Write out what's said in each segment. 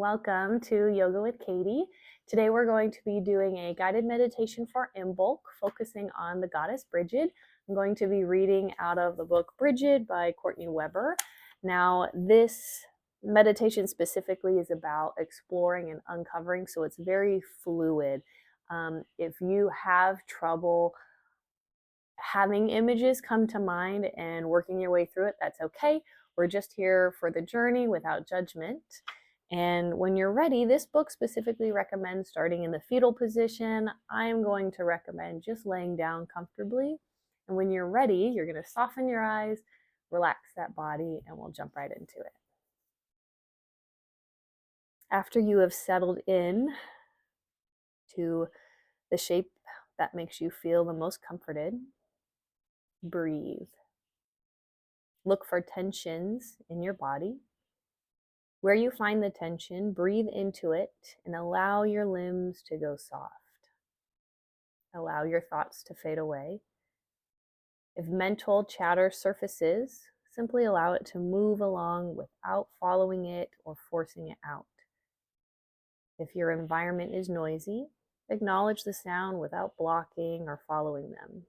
Welcome to Yoga with Katie. Today we're going to be doing a guided meditation for Imbolc, focusing on the goddess Brigid. I'm going to be reading out of the book Brigid by Courtney Weber. Now, this meditation specifically is about exploring and uncovering, so it's very fluid. If you have trouble having images come to mind and working your way through it, that's okay. We're just here for the journey without judgment. And when you're ready, this book specifically recommends starting in the fetal position. I'm going to recommend just laying down comfortably. And when you're ready, you're going to soften your eyes, relax that body, and we'll jump right into it. After you have settled in to the shape that makes you feel the most comforted, breathe. Look for tensions in your body. Where you find the tension, breathe into it and allow your limbs to go soft. Allow your thoughts to fade away. If mental chatter surfaces, simply allow it to move along without following it or forcing it out. If your environment is noisy, acknowledge the sound without blocking or following them.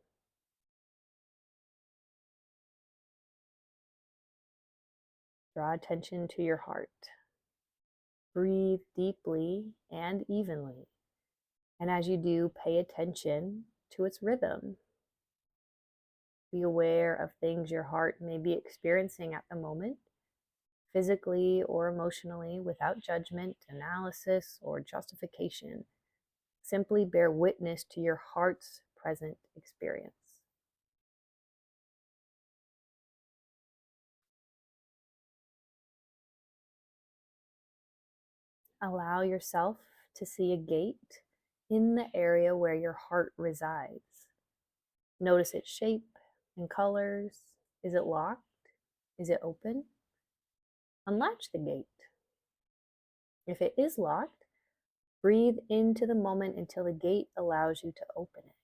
Draw attention to your heart. Breathe deeply and evenly. And as you do, pay attention to its rhythm. Be aware of things your heart may be experiencing at the moment, physically or emotionally, without judgment, analysis, or justification. Simply bear witness to your heart's present experience. Allow yourself to see a gate in the area where your heart resides. Notice its shape and colors. Is it locked? Is it open? Unlatch the gate. If it is locked, breathe into the moment until the gate allows you to open it.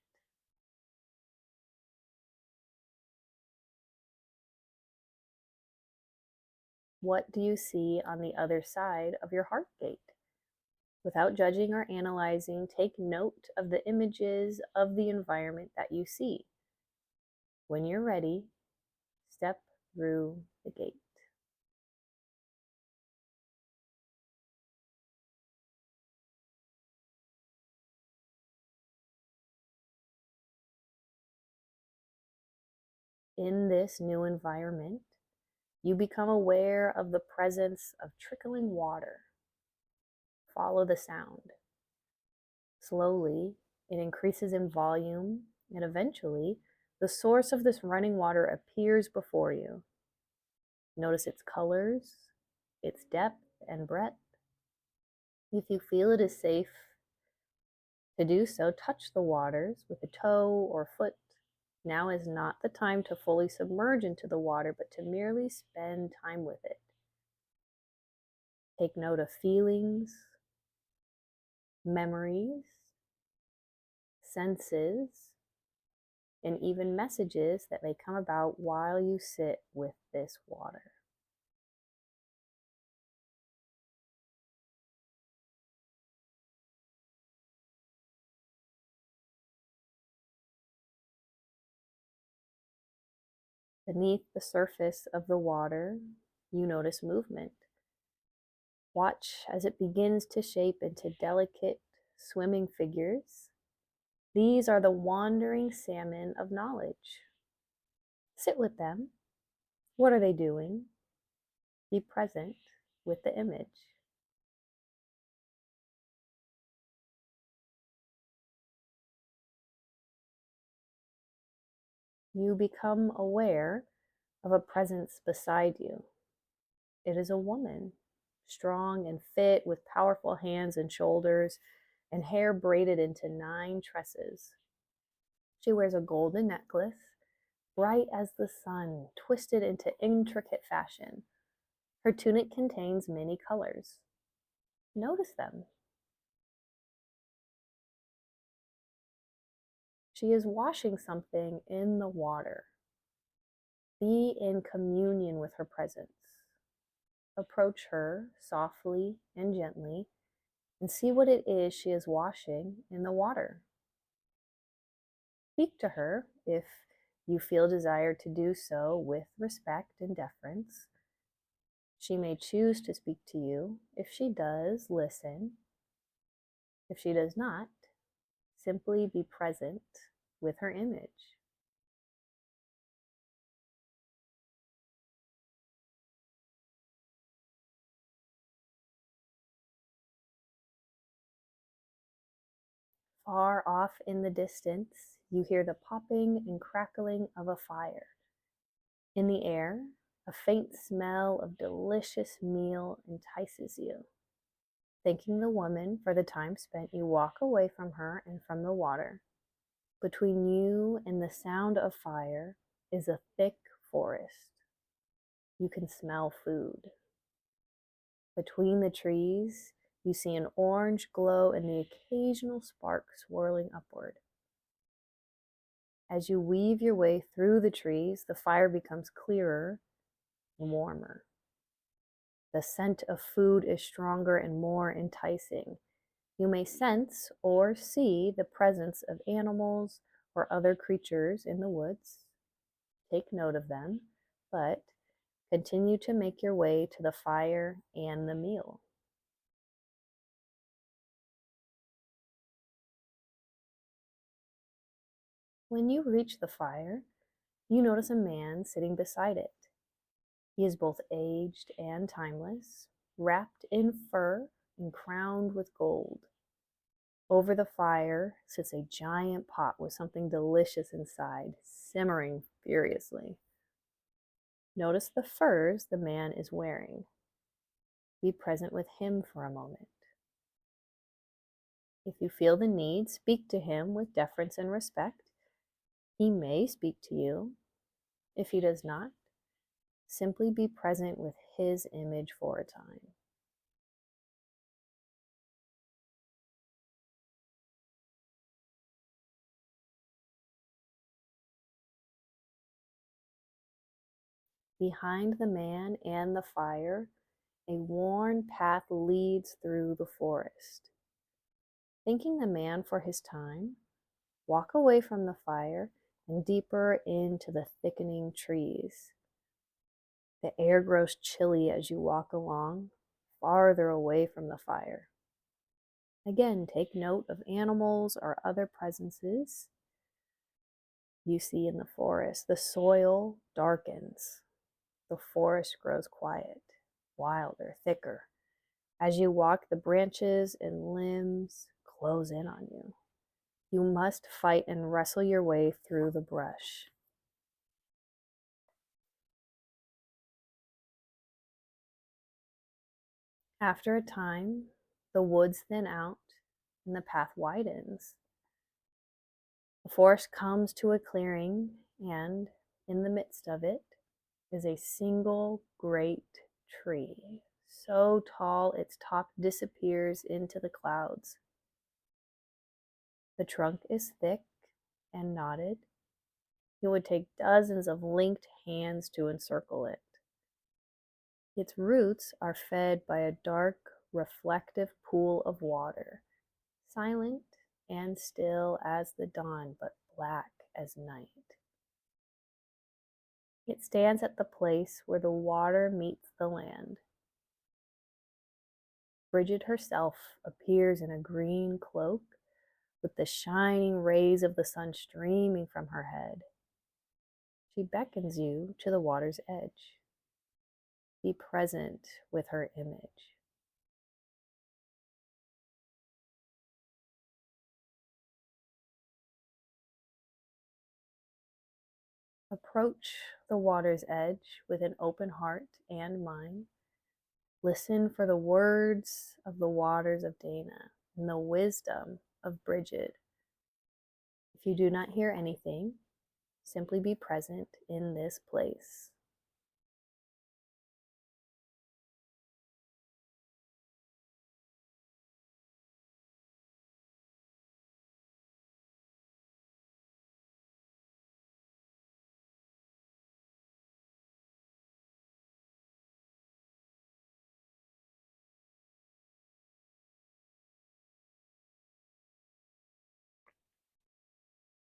What do you see on the other side of your heart gate? Without judging or analyzing, take note of the images of the environment that you see. When you're ready, step through the gate. In this new environment, you become aware of the presence of trickling water. Follow the sound. Slowly, it increases in volume, and eventually, the source of this running water appears before you. Notice its colors, its depth and breadth. If you feel it is safe to do so, touch the waters with a toe or foot. Now is not the time to fully submerge into the water, but to merely spend time with it. Take note of feelings, memories, senses, and even messages that may come about while you sit with this water. Beneath the surface of the water, you notice movement. Watch as it begins to shape into delicate swimming figures. These are the wandering salmon of knowledge. Sit with them. What are they doing? Be present with the image. You become aware of a presence beside you. It is a woman, strong and fit, with powerful hands and shoulders, and hair braided into 9 tresses. She wears a golden necklace, bright as the sun, twisted into intricate fashion. Her tunic contains many colors. Notice them. She is washing something in the water. Be in communion with her presence. Approach her softly and gently and see what it is she is washing in the water. Speak to her if you feel desired to do so with respect and deference. She may choose to speak to you. If she does, listen. If she does not, simply be present with her image. Far off in the distance, you hear the popping and crackling of a fire. In the air, a faint smell of delicious meal entices you. Thanking the woman for the time spent, you walk away from her and from the water. Between you and the sound of fire is a thick forest. You can smell food. Between the trees, you see an orange glow and the occasional spark swirling upward. As you weave your way through the trees, the fire becomes clearer and warmer. The scent of food is stronger and more enticing. You may sense or see the presence of animals or other creatures in the woods. Take note of them, but continue to make your way to the fire and the meal. When you reach the fire, you notice a man sitting beside it. He is both aged and timeless, wrapped in fur and crowned with gold. Over the fire sits a giant pot with something delicious inside, simmering furiously. Notice the furs the man is wearing. Be present with him for a moment. If you feel the need, speak to him with deference and respect. He may speak to you. If he does not, simply be present with his image for a time. Behind the man and the fire, a worn path leads through the forest. Thanking the man for his time, walk away from the fire and deeper into the thickening trees. The air grows chilly as you walk along, farther away from the fire. Again, take note of animals or other presences you see in the forest. The soil darkens. The forest grows quiet, wilder, thicker. As you walk, the branches and limbs close in on you. You must fight and wrestle your way through the brush. After a time, the woods thin out and the path widens. The forest comes to a clearing, and in the midst of it is a single great tree, so tall its top disappears into the clouds. The trunk is thick and knotted. It would take dozens of linked hands to encircle it. Its roots are fed by a dark, reflective pool of water, silent and still as the dawn, but black as night. It stands at the place where the water meets the land. Brigid herself appears in a green cloak with the shining rays of the sun streaming from her head. She beckons you to the water's edge. Be present with her image. Approach the water's edge with an open heart and mind. Listen for the words of the waters of Dana and the wisdom of Brigid. If you do not hear anything, simply be present in this place.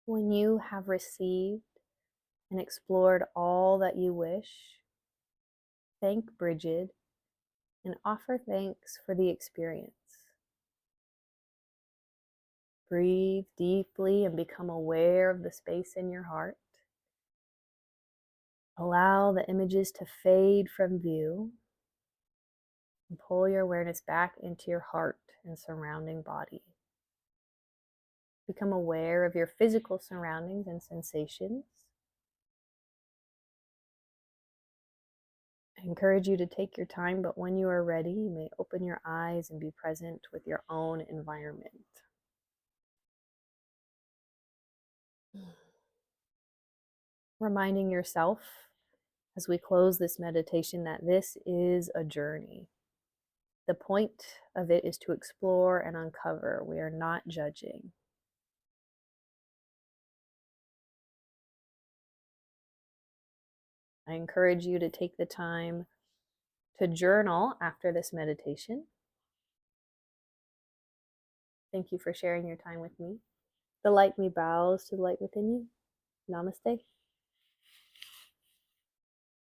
When you have received and explored all that you wish, thank Brigid and offer thanks for the experience. Breathe deeply and become aware of the space in your heart. Allow the images to fade from view and pull your awareness back into your heart and surrounding body. Become aware of your physical surroundings and sensations. I encourage you to take your time, but when you are ready, you may open your eyes and be present with your own environment. Reminding yourself as we close this meditation that this is a journey. The point of it is to explore and uncover. We are not judging. I encourage you to take the time to journal after this meditation. Thank you for sharing your time with me. The light me bows to the light within you. Namaste.